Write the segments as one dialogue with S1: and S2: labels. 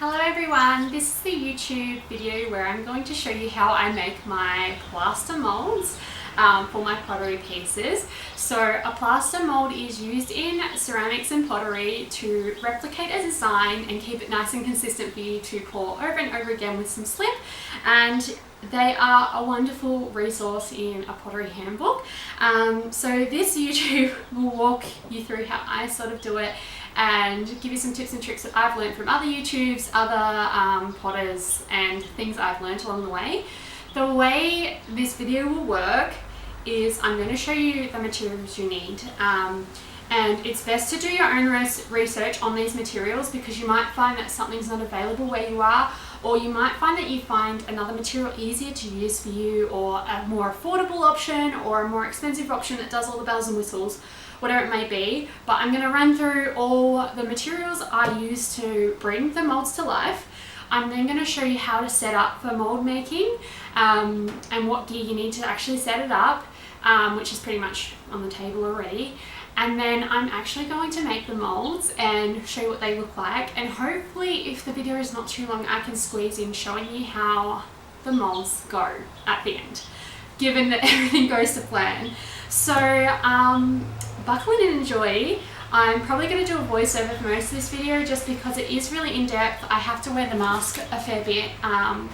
S1: Hello everyone, this is the YouTube video where I'm going to show you how I make my plaster molds for my pottery pieces. So a plaster mold is used in ceramics and pottery to replicate a design and keep it nice and consistent for you to pour over and over again with some slip, and they are a wonderful resource in a pottery handbook. So this YouTube will walk you through how I sort of do it and give you some tips and tricks that I've learned from other YouTubes, other potters, and things I've learned along the way. The way this video will work is I'm going to show you the materials you need. And it's best to do your own research on these materials, because you might find that something's not available where you are, or you might find that you find another material easier to use for you, or a more affordable option, or a more expensive option that does all the bells and whistles, whatever it may be. But I'm going to run through all the materials I use to bring the molds to life. I'm then going to show you how to set up for mold making, and what gear you need to actually set it up, which is pretty much on the table already. And then I'm actually going to make the molds and show you what they look like, and hopefully if the video is not too long I can squeeze in showing you how the molds go at the end, given that everything goes to plan. So buckle in and enjoy. I'm probably going to do a voiceover for most of this video just because it is really in-depth. I have to wear the mask a fair bit,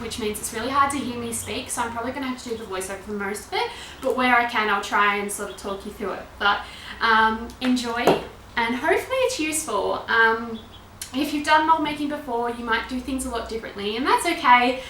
S1: which means it's really hard to hear me speak, so I'm probably going to have to do the voiceover for most of it, but where I can I'll try and sort of talk you through it. But enjoy, and hopefully it's useful. If you've done mold making before, you might do things a lot differently, and that's okay.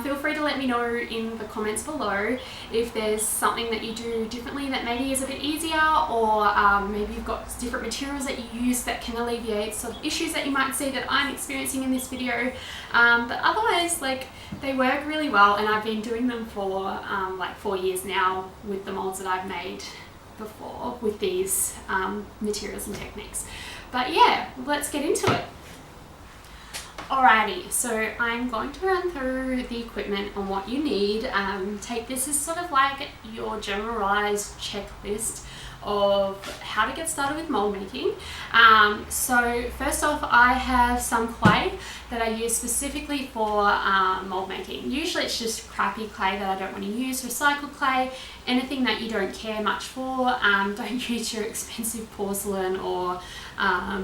S1: Feel free to let me know in the comments below if there's something that you do differently that maybe is a bit easier, or maybe you've got different materials that you use that can alleviate sort of issues that you might see that I'm experiencing in this video. But otherwise, like, they work really well, and I've been doing them for like 4 years now with the molds that I've made before with these materials and techniques. But yeah, let's get into it. Alrighty, so I'm going to run through the equipment on what you need. Take this as sort of like your generalized checklist of how to get started with mold making. So first off, I have some clay that I use specifically for mold making. Usually it's just crappy clay that I don't want to use, recycled clay, anything that you don't care much for. Don't use your expensive porcelain or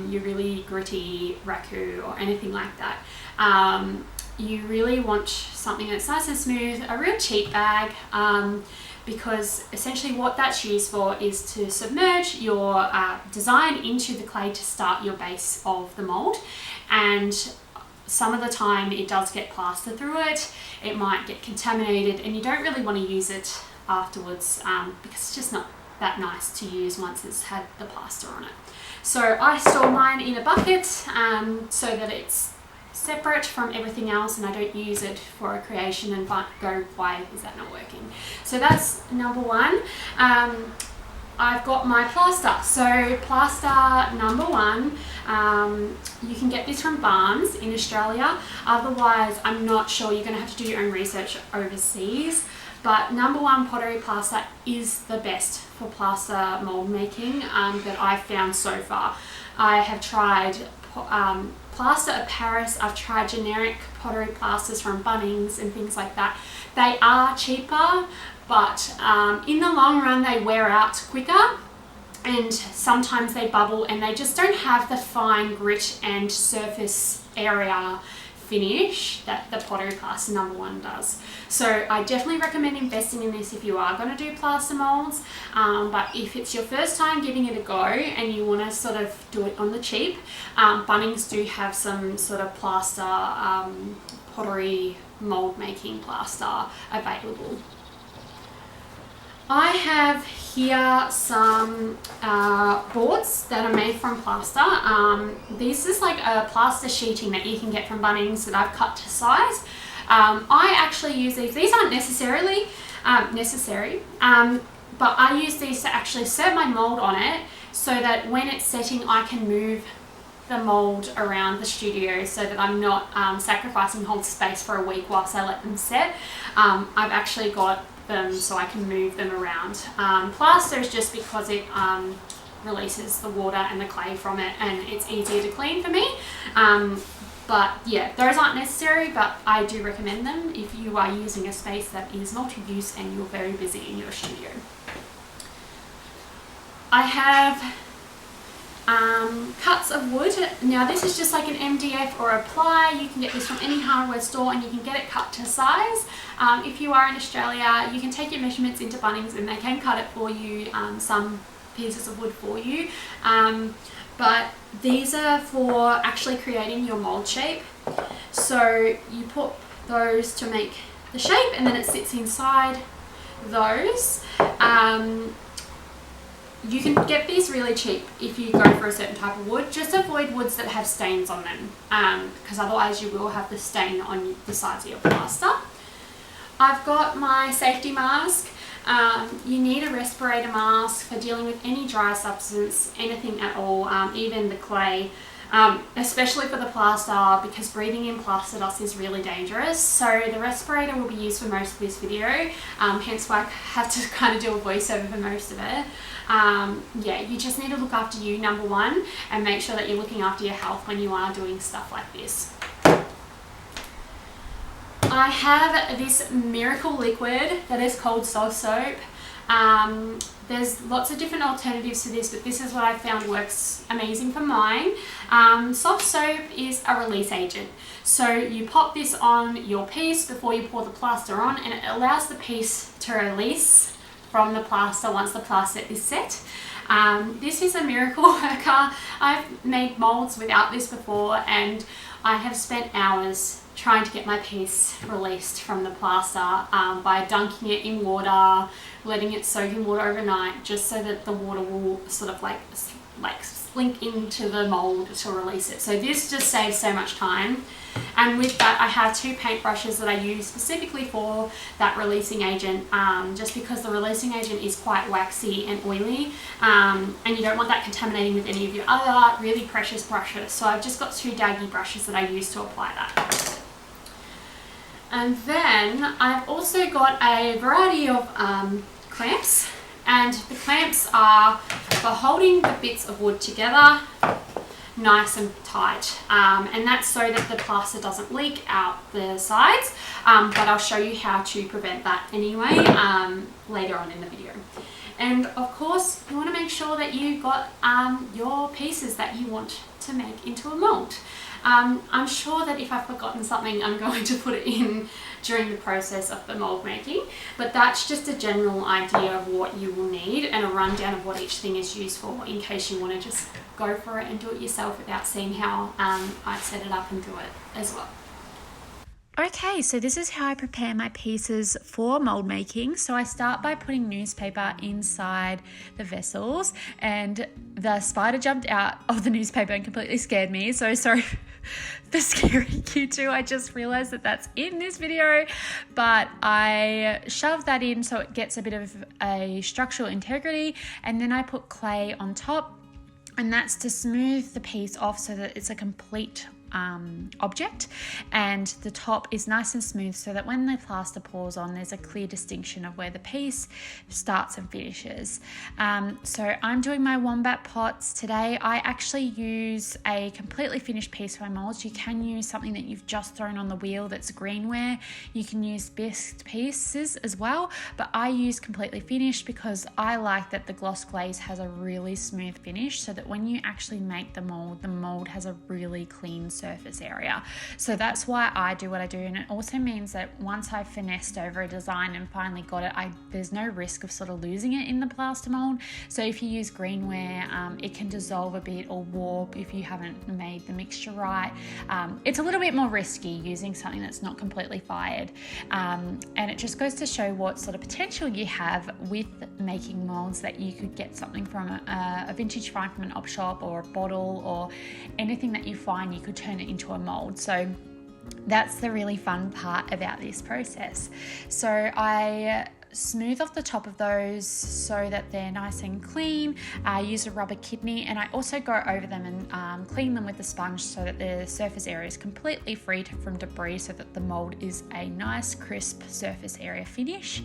S1: your really gritty raku or anything like that. You really want something that's nice and smooth, a real cheap bag, because essentially what that's used for is to submerge your design into the clay to start your base of the mold. And some of the time it does get plaster through it, it might get contaminated, and you don't really want to use it afterwards, because it's just not that nice to use once it's had the plaster on it. So I store mine in a bucket so that it's separate from everything else, and I don't use it for a creation and go, why is that not working? So that's number one. I've got my plaster. So plaster number one, you can get this from Barnes in Australia. Otherwise, I'm not sure, you're going to have to do your own research overseas. But number one pottery plaster is the best for plaster mold making that I've found so far. I have tried plaster of Paris, I've tried generic pottery plasters from Bunnings and things like that. They are cheaper, but in the long run they wear out quicker, and sometimes they bubble and they just don't have the fine grit and surface area finish that the pottery plaster number one does. So I definitely recommend investing in this if you are going to do plaster molds, but if it's your first time giving it a go and you want to sort of do it on the cheap, Bunnings do have some sort of plaster pottery mold making plaster available. I have here some boards that are made from plaster. This is like a plaster sheeting that you can get from Bunnings that I've cut to size. I actually use these. These aren't necessarily necessary, but I use these to actually set my mold on it so that when it's setting I can move the mold around the studio so that I'm not sacrificing whole space for a week whilst I let them set. I've actually got them so I can move them around. Plaster is just because it releases the water and the clay from it, and it's easier to clean for me. But yeah, those aren't necessary, but I do recommend them if you are using a space that is multi-use and you're very busy in your studio. I have cuts of wood. Now this is just like an MDF or a ply. You can get this from any hardware store and you can get it cut to size. If you are in Australia, you can take your measurements into Bunnings and they can cut it for you, some pieces of wood for you. But these are for actually creating your mold shape. So you put those to make the shape and then it sits inside those. You can get these really cheap if you go for a certain type of wood. Just avoid woods that have stains on them, because otherwise you will have the stain on the sides of your plaster. I've got my safety mask. You need a respirator mask for dealing with any dry substance, anything at all, even the clay, especially for the plaster, because breathing in plaster dust is really dangerous. So the respirator will be used for most of this video, hence why I have to kind of do a voiceover for most of it. Yeah, you just need to look after you, number one, and make sure that you're looking after your health when you are doing stuff like this. I have this miracle liquid that is called soft soap. There's lots of different alternatives to this, but this is what I found works amazing for mine. Soft soap is a release agent. So you pop this on your piece before you pour the plaster on, and it allows the piece to release from the plaster once the plaster is set. This is a miracle worker. I've made molds without this before, and I have spent hours trying to get my piece released from the plaster by dunking it in water, letting it soak in water overnight, just so that the water will sort of like slink into the mold to release it. So this just saves so much time. And with that, I have two paint brushes that I use specifically for that releasing agent, just because the releasing agent is quite waxy and oily, and you don't want that contaminating with any of your other really precious brushes. So I've just got two daggy brushes that I use to apply that. And then I've also got a variety of clamps, and the clamps are for holding the bits of wood together nice and tight, and that's so that the plaster doesn't leak out the sides, but I'll show you how to prevent that anyway later on in the video. And of course you want to make sure that you got your pieces that you want to make into a mold. I'm sure that if I've forgotten something, I'm going to put it in during the process of the mold making, but that's just a general idea of what you will need and a rundown of what each thing is used for, in case you want to just go for it and do it yourself without seeing how I set it up and do it as well.
S2: Okay, so this is how I prepare my pieces for mold making. So I start by putting newspaper inside the vessels, and the spider jumped out of the newspaper and completely scared me. So sorry for scaring you too. I just realized that that's in this video, but I shove that in so it gets a bit of a structural integrity, and then I put clay on top, and that's to smooth the piece off so that it's a complete object, and the top is nice and smooth so that when the plaster pours on, there's a clear distinction of where the piece starts and finishes. So I'm doing my wombat pots today. I actually use a completely finished piece for my molds. You can use something that you've just thrown on the wheel that's greenware. You can use bisque pieces as well, but I use completely finished because I like that the gloss glaze has a really smooth finish, so that when you actually make the mold has a really clean surface area. So that's why I do what I do, and it also means that once I've finessed over a design and finally got it, there's no risk of sort of losing it in the plaster mold. So if you use greenware, it can dissolve a bit or warp if you haven't made the mixture right. It's a little bit more risky using something that's not completely fired, and it just goes to show what sort of potential you have with making molds, that you could get something from a vintage find from an op shop or a bottle or anything that you find, you could turn it into a mold. So that's the really fun part about this process. So I smooth off the top of those so that they're nice and clean. I use a rubber kidney, and I also go over them and clean them with a sponge so that the surface area is completely free from debris, so that the mold is a nice crisp surface area finish.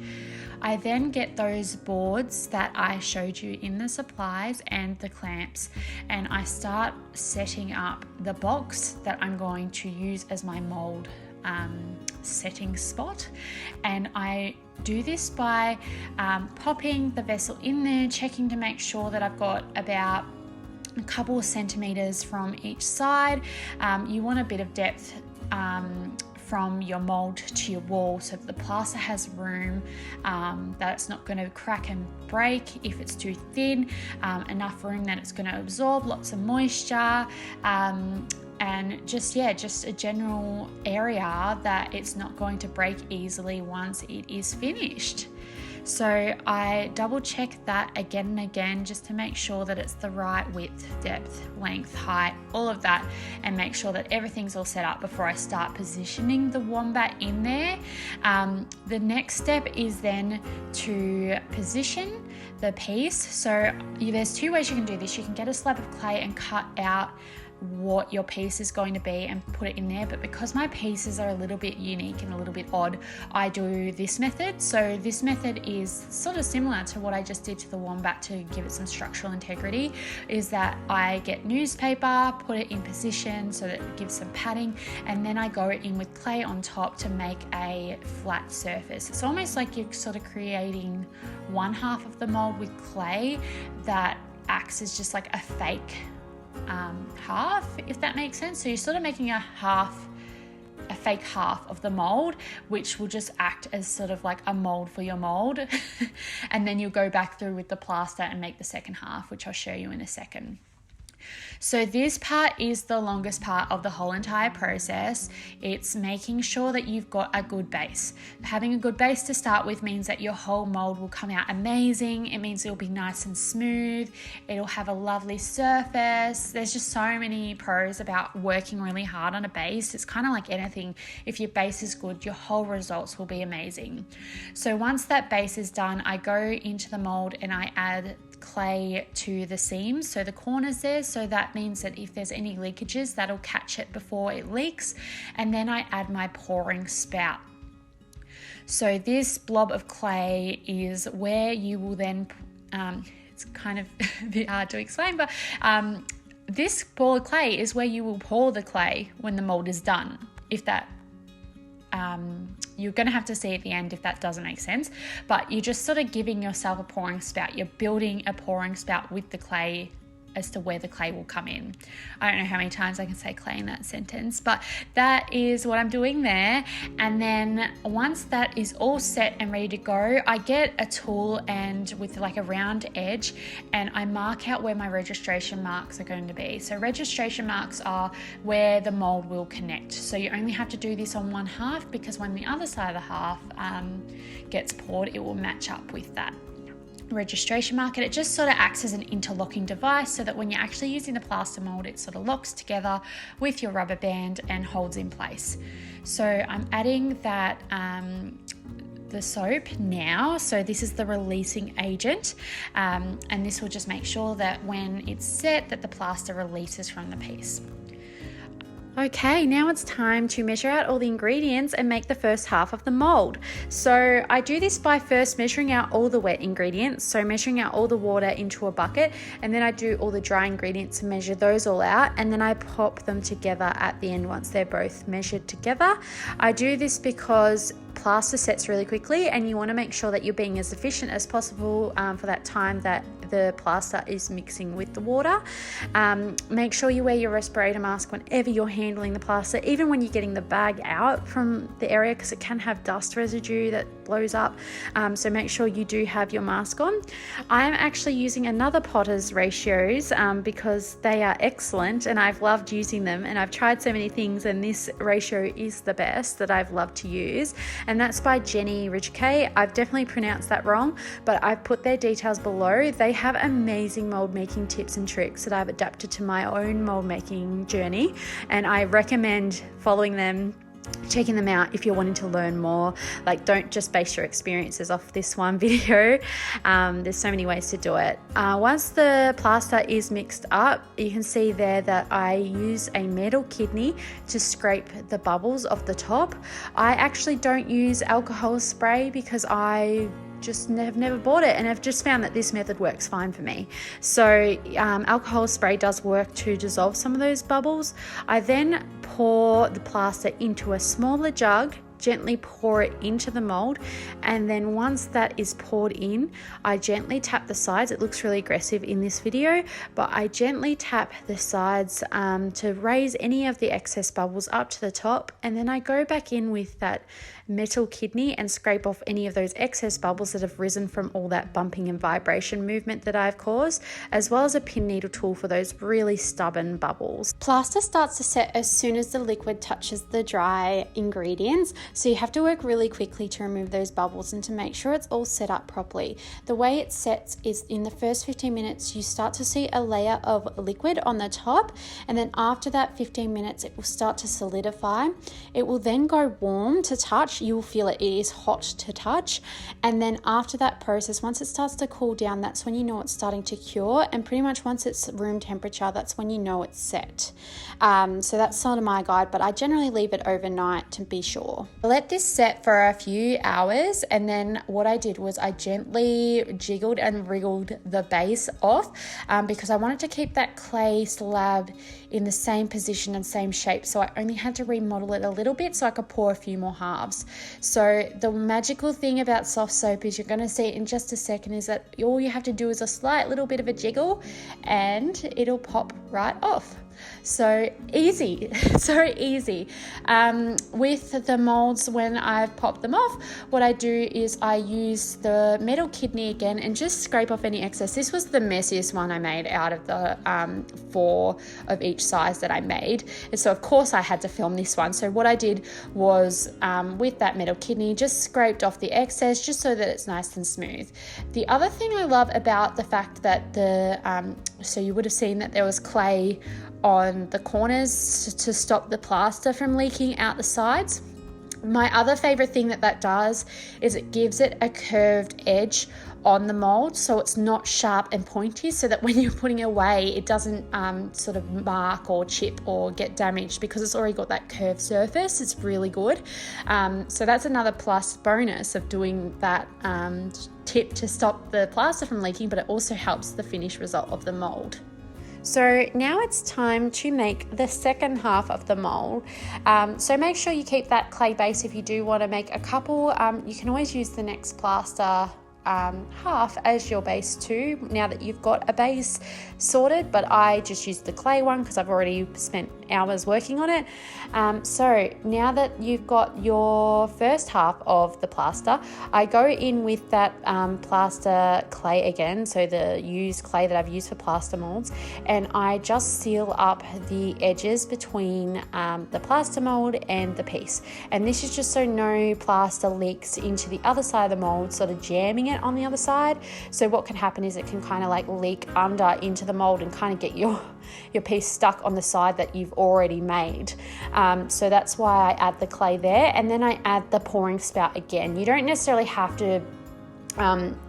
S2: I then get those boards that I showed you in the supplies and the clamps, and I start setting up the box that I'm going to use as my mold setting spot. And I do this by popping the vessel in there, checking to make sure that I've got about a couple of centimeters from each side. You want a bit of depth from your mold to your wall so that the plaster has room, that it's not going to crack and break if it's too thin, enough room that it's going to absorb lots of moisture, and just a general area that it's not going to break easily once it is finished. So I double check that again and again just to make sure that it's the right width, depth, length, height, all of that, and make sure that everything's all set up before I start positioning the wombat in there. The next step is then to position the piece. So there's two ways you can do this. You can get a slab of clay and cut out what your piece is going to be and put it in there, but because my pieces are a little bit unique and a little bit odd, I do this method. So this method is sort of similar to what I just did to the wombat to give it some structural integrity, is that I get newspaper, put it in position so that it gives some padding, and then I go in with clay on top to make a flat surface. It's almost like you're sort of creating one half of the mold with clay that acts as just like a fake half, if that makes sense. So you're sort of making a fake half of the mold, which will just act as sort of like a mold for your mold. And then you'll go back through with the plaster and make the second half, which I'll show you in a second. So this part is the longest part of the whole entire process. It's making sure that you've got a good base. Having a good base to start with means that your whole mold will come out amazing. It means it'll be nice and smooth. It'll have a lovely surface. There's just so many pros about working really hard on a base. It's kind of like anything. If your base is good, your whole results will be amazing. So once that base is done, I go into the mold and I add clay to the seams, so the corners there, so that means that if there's any leakages, that'll catch it before it leaks. And then I add my pouring spout. So this blob of clay is where you will then it's kind of a bit hard to explain, but this ball of clay is where you will pour the clay when the mold is done. If that you're going to have to see at the end if that doesn't make sense, but you're just sort of giving yourself a pouring spout. You're building a pouring spout with the clay as to where the clay will come in. I don't know how many times I can say clay in that sentence, but that is what I'm doing there. And then once that is all set and ready to go, I get a tool and with like a round edge, and I mark out where my registration marks are going to be. So registration marks are where the mold will connect. So you only have to do this on one half, because when the other side of the half gets poured, it will match up with that registration mark, and it just sort of acts as an interlocking device so that when you're actually using the plaster mold, it sort of locks together with your rubber band and holds in place. So I'm adding that the soap now. So this is the releasing agent, and this will just make sure that when it's set that the plaster releases from the piece. Okay, now it's time to measure out all the ingredients and make the first half of the mold. So I do this by first measuring out all the wet ingredients, so measuring out all the water into a bucket, and then I do all the dry ingredients and measure those all out, and then I pop them together at the end once they're both measured together. I do this because plaster sets really quickly, and you want to make sure that you're being as efficient as possible for that time that the plaster is mixing with the water. Make sure you wear your respirator mask whenever you're handling the plaster, even when you're getting the bag out from the area, because it can have dust residue that blows up. So make sure you do have your mask on. I'm actually using another Potter's ratios because they are excellent and I've loved using them, and I've tried so many things, and this ratio is the best that I've loved to use, and that's by Jenny Ridgekay. I've definitely pronounced that wrong, but I've put their details below. They have amazing mold making tips and tricks that I've adapted to my own mold making journey, and I recommend following them checking them out if you're wanting to learn more. Like, don't just base your experiences off this one video. There's so many ways to do it. Once the plaster is mixed up, you can see there that I use a metal kidney to scrape the bubbles off the top. I actually don't use alcohol spray because I just have never bought it, and I've just found that this method works fine for me. So alcohol spray does work to dissolve some of those bubbles. I then pour the plaster into a smaller jug, gently pour it into the mold, and then once that is poured in, I gently tap the sides. It looks really aggressive in this video, but I gently tap the sides to raise any of the excess bubbles up to the top, and then I go back in with that metal kidney and scrape off any of those excess bubbles that have risen from all that bumping and vibration movement that I've caused, as well as a pin needle tool for those really stubborn bubbles. Plaster starts to set as soon as the liquid touches the dry ingredients, so you have to work really quickly to remove those bubbles and to make sure it's all set up properly. The way it sets is in the first 15 minutes you start to see a layer of liquid on the top, and then after that 15 minutes it will start to solidify. It will then go warm to touch. You will feel it is hot to touch, and then after that process, once it starts to cool down, that's when you know it's starting to cure, and pretty much once it's room temperature, that's when you know it's set. So that's sort of my guide, but I generally leave it overnight to be sure. I let this set for a few hours, and then what I did was I gently jiggled and wriggled the base off because I wanted to keep that clay slab in the same position and same shape, so I only had to remodel it a little bit so I could pour a few more halves. So the magical thing about soft soap is, you're going to see it in just a second, is that all you have to do is a slight little bit of a jiggle and it'll pop right off. So easy, so easy. With the molds, when I've popped them off, what I do is I use the metal kidney again and just scrape off any excess. This was the messiest one I made out of the 4 of each size that I made, and so of course I had to film this one. So what I did was with that metal kidney, just scraped off the excess just so that it's nice and smooth. The other thing I love about the fact that so you would have seen that there was clay on the corners to stop the plaster from leaking out the sides. My other favorite thing that does is it gives it a curved edge on the mold, so it's not sharp and pointy, so that when you're putting it away it doesn't sort of mark or chip or get damaged, because it's already got that curved surface. It's really good. So that's another plus bonus of doing that tip to stop the plaster from leaking, but it also helps the finished result of the mold. So now it's time to make the second half of the mold. So make sure you keep that clay base. If you do want to make a couple, you can always use the next plaster half as your base too, now that you've got a base sorted, but I just used the clay one because I've already spent hours working on it. So now that you've got your first half of the plaster, I go in with that plaster clay again, so the used clay that I've used for plaster molds, and I just seal up the edges between the plaster mold and the piece, and this is just so no plaster leaks into the other side of the mold, sort of jamming it on the other side. So what can happen is it can kind of like leak under into the mold and kind of get your piece stuck on the side that you've already made. So that's why I add the clay there, and then I add the pouring spout again. You don't necessarily have to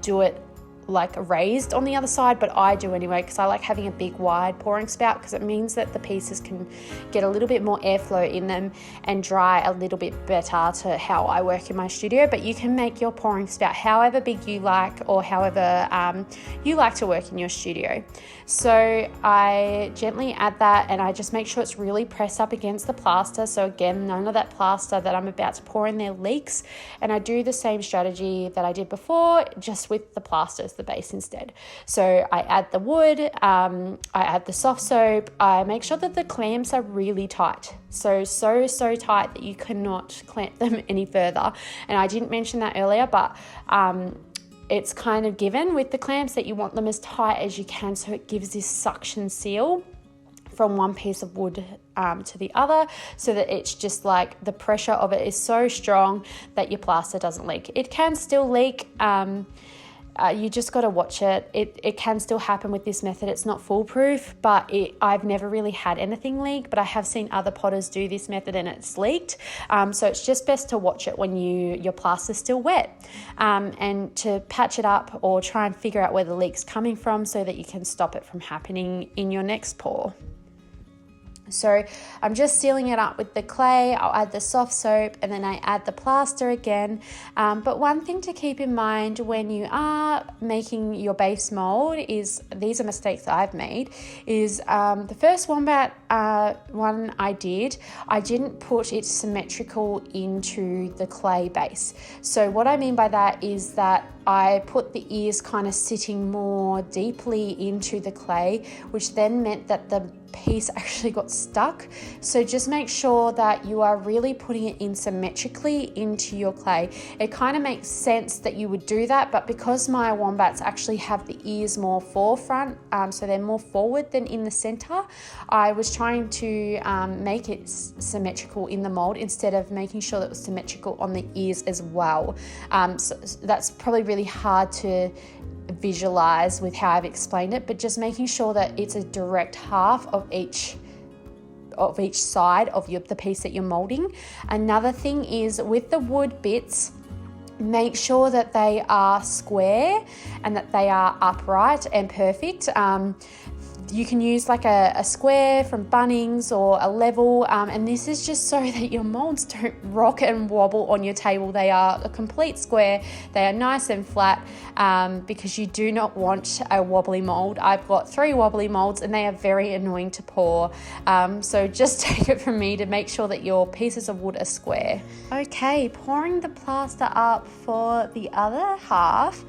S2: do it like raised on the other side, but I do anyway, because I like having a big wide pouring spout, because it means that the pieces can get a little bit more airflow in them and dry a little bit better to how I work in my studio. But you can make your pouring spout however big you like, or however you like to work in your studio. So I gently add that, and I just make sure it's really pressed up against the plaster, so again none of that plaster that I'm about to pour in there leaks. And I do the same strategy that I did before, just with the plaster as the base instead. So I add the wood, I add the soft soap, I make sure that the clamps are really tight, so tight that you cannot clamp them any further. And I didn't mention that earlier, but it's kind of given with the clamps that you want them as tight as you can, so it gives this suction seal from one piece of wood to the other, so that it's just like the pressure of it is so strong that your plaster doesn't leak. It can still leak, You just got to watch it. It can still happen with this method. It's not foolproof, but I've never really had anything leak, but I have seen other potters do this method and it's leaked. So it's just best to watch it when your plaster's still wet, and to patch it up or try and figure out where the leak's coming from so that you can stop it from happening in your next pour. So I'm just sealing it up with the clay. I'll add the soft soap and then I add the plaster again. But one thing to keep in mind when you are making your base mold is, these are mistakes that I've made, is the first wombat one I didn't put it symmetrical into the clay base. So what I mean by that is that I put the ears kind of sitting more deeply into the clay, which then meant that the piece actually got stuck. So just make sure that you are really putting it in symmetrically into your clay. It kind of makes sense that you would do that, but because my wombats actually have the ears more forefront, so they're more forward than in the center, I was trying to make it symmetrical in the mold instead of making sure that it was symmetrical on the ears as well. So that's probably really hard to visualize with how I've explained it, but just making sure that it's a direct half of each side of the piece that you're molding. Another thing is with the wood bits, make sure that they are square and that they are upright and perfect. You can use like a square from Bunnings or a level, and this is just so that your molds don't rock and wobble on your table. They are a complete square, they are nice and flat, because you do not want a wobbly mold. I've got 3 wobbly molds and they are very annoying to pour, so just take it from me to make sure that your pieces of wood are square. Okay, pouring the plaster up for the other half,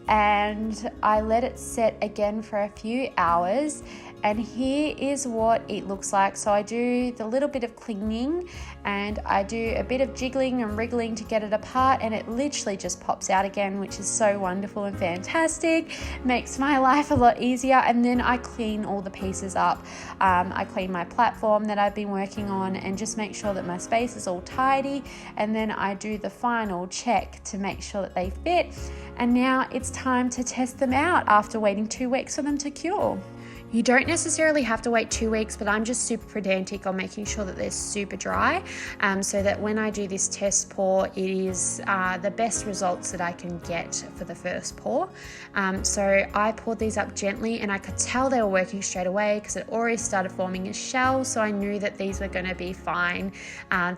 S2: and I let it set again for a few hours, and here is what it looks like. So I do the little bit of cleaning and I do a bit of jiggling and wriggling to get it apart, and it literally just pops out again, which is so wonderful and fantastic. Makes my life a lot easier. And then I clean all the pieces up. I clean my platform that I've been working on and just make sure that my space is all tidy, and then I do the final check to make sure that they fit. And now it's time to test them out after waiting 2 weeks for them to cure. You don't necessarily have to wait 2 weeks, but I'm just super pedantic on making sure that they're super dry, so that when I do this test pour, it is the best results that I can get for the first pour. So I poured these up gently, and I could tell they were working straight away because it already started forming a shell, so I knew that these were going to be fine.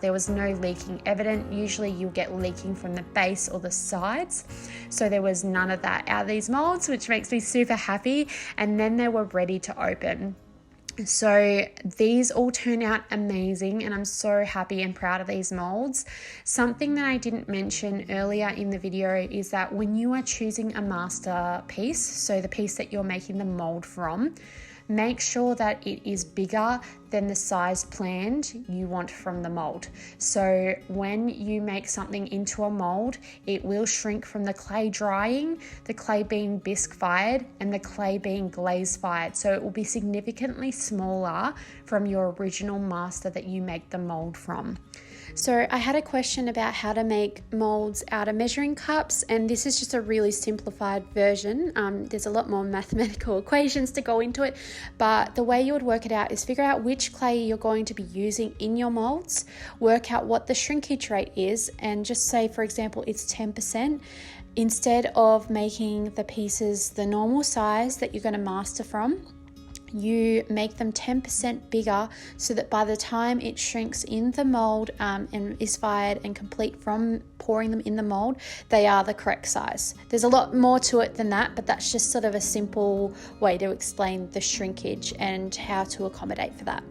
S2: There was no leaking evident. Usually you'll get leaking from the base or the sides, so there was none of that out of these molds, which makes me super happy. And then they were ready to open. So these all turn out amazing, and I'm so happy and proud of these molds. Something that I didn't mention earlier in the video is that when you are choosing a masterpiece, so the piece that you're making the mold from, make sure that it is bigger than the size planned you want from the mold. So when you make something into a mold, it will shrink from the clay drying, the clay being bisque fired, and the clay being glaze fired. So it will be significantly smaller from your original master that you make the mold from. So I had a question about how to make molds out of measuring cups, and this is just a really simplified version. There's a lot more mathematical equations to go into it, but the way you would work it out is figure out which clay you're going to be using in your molds, work out what the shrinkage rate is, and just say, for example, it's 10%. Instead of making the pieces the normal size that you're going to master from, you make them 10% bigger, so that by the time it shrinks in the mold and is fired and complete from pouring them in the mold, they are the correct size. There's a lot more to it than that, but that's just sort of a simple way to explain the shrinkage and how to accommodate for that.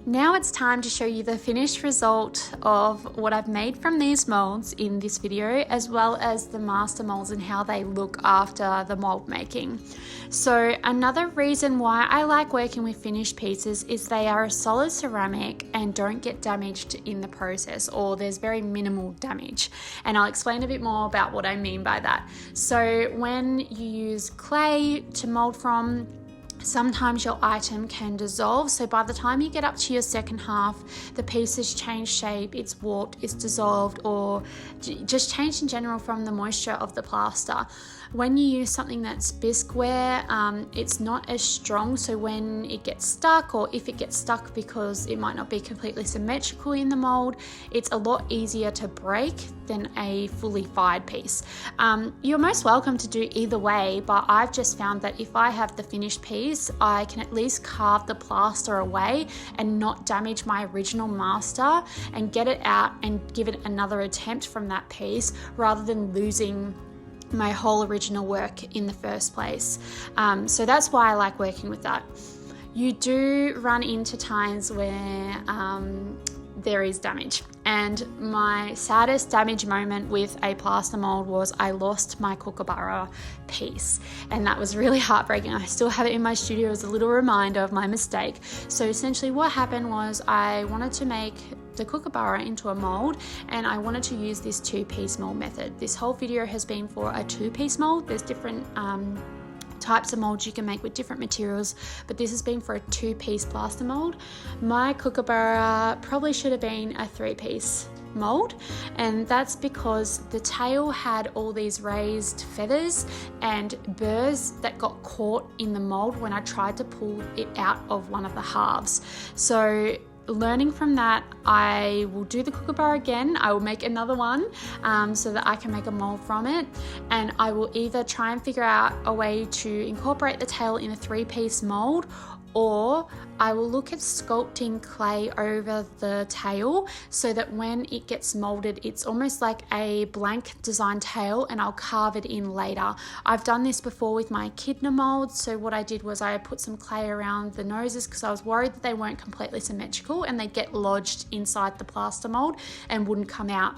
S2: Now it's time to show you the finished result of what I've made from these molds in this video, as well as the master molds and how they look after the mold making. So another reason why I like working with finished pieces is they are a solid ceramic and don't get damaged in the process, or there's very minimal damage. And I'll explain a bit more about what I mean by that. So when you use clay to mold from, sometimes your item can dissolve, so by the time you get up to your second half, the piece has changed shape, it's warped, it's dissolved, or just changed in general from the moisture of the plaster. when you use something that's bisqueware, it's not as strong, so when it gets stuck, or if it gets stuck because it might not be completely symmetrical in the mold, it's a lot easier to break than a fully fired piece. You're most welcome to do either way, but I've just found that if I have the finished piece, I can at least carve the plaster away and not damage my original master and get it out and give it another attempt from that piece, rather than losing my whole original work in the first place. So that's why I like working with that. You do run into times where there is damage, and my saddest damage moment with a plaster mold was I lost my kookaburra piece, and that was really heartbreaking. I still have it in my studio as a little reminder of my mistake. So essentially what happened was I wanted to make the kookaburra into a mold, and I wanted to use this 2-piece mold method. This whole video has been for a 2-piece mold. There's different types of molds you can make with different materials, but this has been for a 2-piece plaster mold. My kookaburra probably should have been a 3-piece mold, and that's because the tail had all these raised feathers and burrs that got caught in the mold when I tried to pull it out of one of the halves. So learning from that, I will do the kookaburra again. I will make another one so that I can make a mold from it, and I will either try and figure out a way to incorporate the tail in a 3-piece mold, or I will look at sculpting clay over the tail so that when it gets molded, it's almost like a blank design tail, and I'll carve it in later. I've done this before with my echidna molds. So what I did was I put some clay around the noses because I was worried that they weren't completely symmetrical and they'd get lodged inside the plaster mold and wouldn't come out.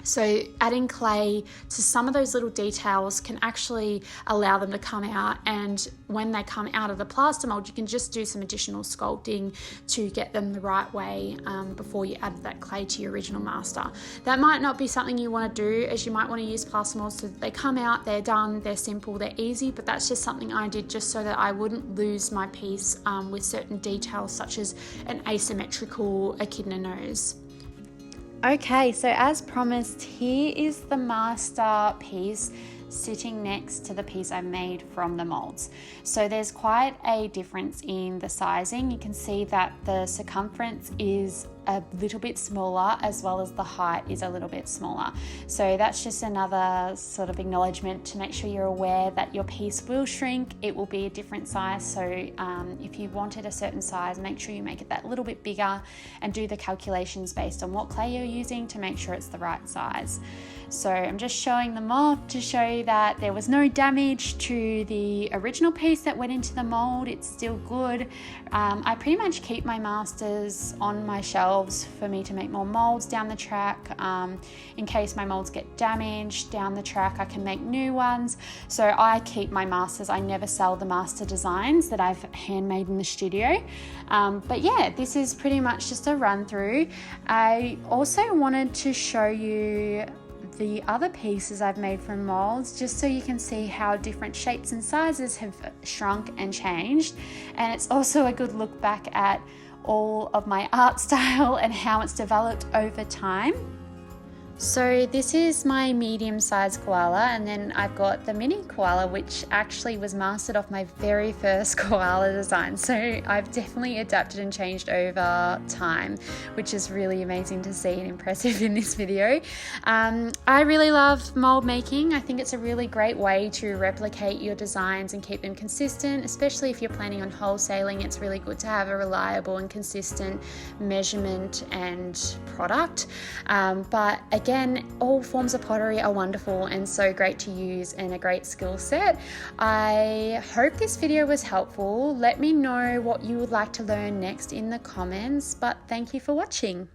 S2: So adding clay to some of those little details can actually allow them to come out, and when they come out of the plaster mold, you can just do some additional sculpting to get them the right way before you add that clay to your original master. That might not be something you want to do, as you might want to use plaster molds so that they come out, they're done, they're simple, they're easy, but that's just something I did just so that I wouldn't lose my piece with certain details such as an asymmetrical echidna nose. Okay, so as promised, here is the master piece sitting next to the piece I made from the molds. So there's quite a difference in the sizing. You can see that the circumference is a little bit smaller, as well as the height is a little bit smaller. So that's just another sort of acknowledgement to make sure you're aware that your piece will shrink. It will be a different size. So if you wanted a certain size, make sure you make it that little bit bigger and do the calculations based on what clay you're using to make sure it's the right size. So I'm just showing them off to show you that there was no damage to the original piece that went into the mold. It's still good. I pretty much keep my masters on my shelves for me to make more molds down the track. In case my molds get damaged down the track, I can make new ones. So I keep my masters. I never sell the master designs that I've handmade in the studio. But yeah, this is pretty much just a run through. I also wanted to show you the other pieces I've made from molds, just so you can see how different shapes and sizes have shrunk and changed. And it's also a good look back at all of my art style and how it's developed over time. So this is my medium-sized koala, and then I've got the mini koala, which actually was mastered off my very first koala design. So I've definitely adapted and changed over time, which is really amazing to see and impressive in this video. I really love mold making. I think it's a really great way to replicate your designs and keep them consistent, especially if you're planning on wholesaling. It's really good to have a reliable and consistent measurement and product. But again, all forms of pottery are wonderful and so great to use and a great skill set. I hope this video was helpful. Let me know what you would like to learn next in the comments, but thank you for watching.